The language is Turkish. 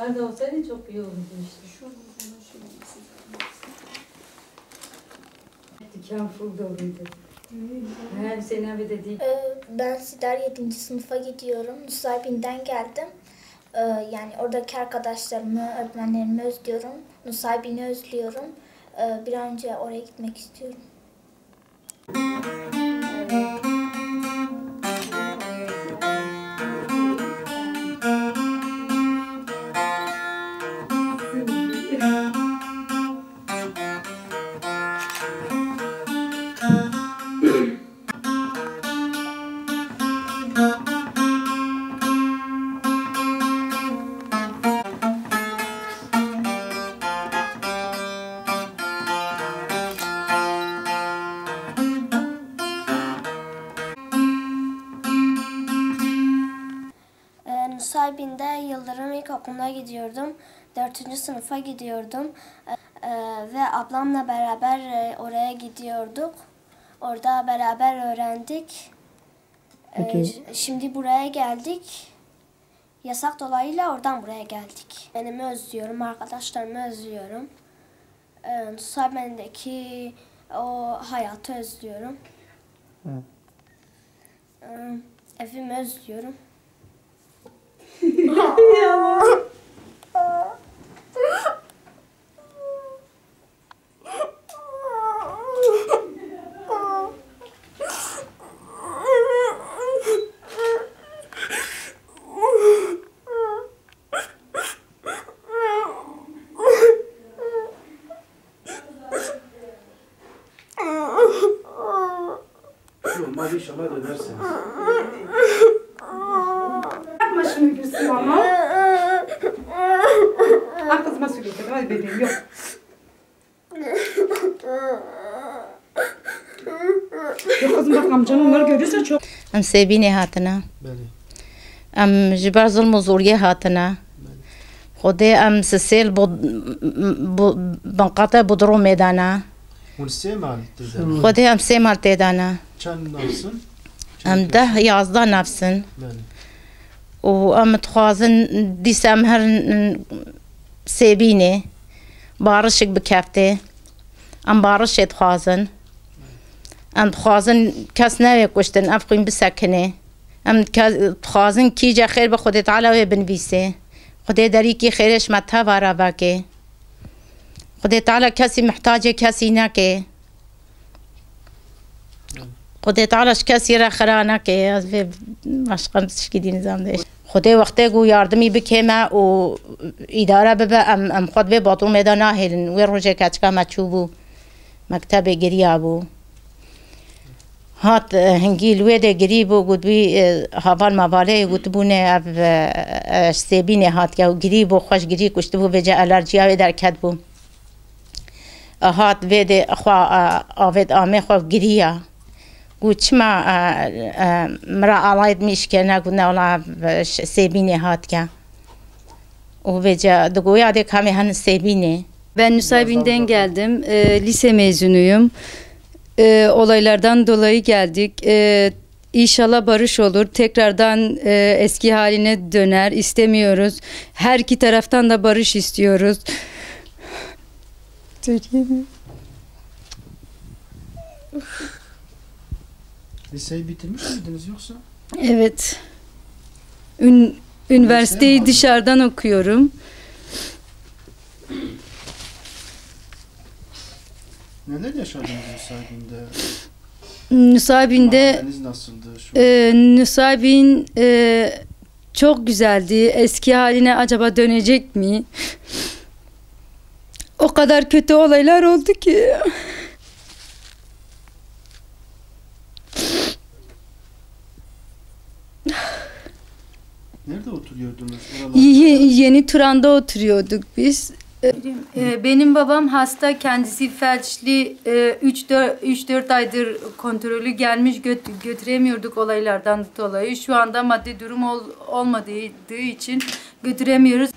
Yukarıda olsaydı çok iyi olurdu işte. Şu zaman şöyle Dükkan full doluydu. Her sene bir de değil. Ben Sidar 7. sınıfa gidiyorum. Nusaybin'den geldim. Yani oradaki arkadaşlarımı, öğretmenlerimi özlüyorum. Nusaybin'i özlüyorum. Bir an önce oraya gitmek istiyorum. Nusaybin'de Yıldırım İlkokulu'na gidiyordum. 4. sınıfa gidiyordum. Ve ablamla beraber oraya gidiyorduk. Orada beraber öğrendik. Şimdi buraya geldik. Yasak dolayıyla oradan buraya geldik. Annemi özlüyorum, arkadaşlarımı özlüyorum. Nusaybin'deki o hayatı özlüyorum. Evimi özlüyorum. Olmaz inşallah dönersiniz. yapma şunu Gülsüm ama. Ah kızıma söyleyeceğim. Hadi bebeğim yok. Yok kızım bak amcan onları görürse çok. Em sebînê hatine. Em ji ber zilm û zoriyê hatine. Xwedê em sisêl binqate bodromê dane. Hûn sê mal têde. Xwedê em sê mal tê dane. Çend navsın? Em 10-11 nefsin. û em dixwazin dîsa em herin sebînê barişek bikefte. Em barişê dixwazin. Em dixwazin kes neve kuştin, ev xwîn bisekine. Em dixwazin kîca xêr bi Xwedê Teala wê binivîse. Xwedê derîkî xêrê ji me tevara veke. Xwedê Teala kesî mihtacê kesî neke. Xwedê Teala ji kesî re xira neke. Ez vê başqa tişkî dî nizam de. Xwedê wextê ku yardımî bike me û îdare bibe em xwe vê batrûmê de nahêlin. Wê rojê keçika me çûbû mektebê giriya bû. Hat hingî li wê de girî bû gotbî heval mevaleyê gotibûne ev sebînê hatiye û girî bû xweş girî kuştibû vêce alerjiya wê derket bû. Hat vê de xwe avêt amê xwe giriya. Got çima mira alayê mişkene got newla sebînê hatiye. û vêce digoya dê hemê henin sebînê. Ben Nusaybin'den geldim. Lise mezunuyum. Olaylardan dolayı geldik. İnşallah barış olur. Tekrardan eski haline döner. İstemiyoruz. Her iki taraftan da barış istiyoruz. Liseyi bitirmiş miydiniz yoksa? Evet. Üniversiteyi dışarıdan okuyorum. Neler yaşadınız Nusaybin'de? Nusaybin'de Mahalleniz nasıldı? Nusaybin çok güzeldi. Eski haline acaba dönecek mi? O kadar kötü olaylar oldu ki. Nerede oturuyordunuz? Yeni Turan'da oturuyorduk biz. Benim babam hasta, kendisi felçli, 3-4 aydır kontrolü gelmiş, götüremiyorduk olaylardan dolayı. Şu anda maddi durum olmadığı için götüremiyoruz.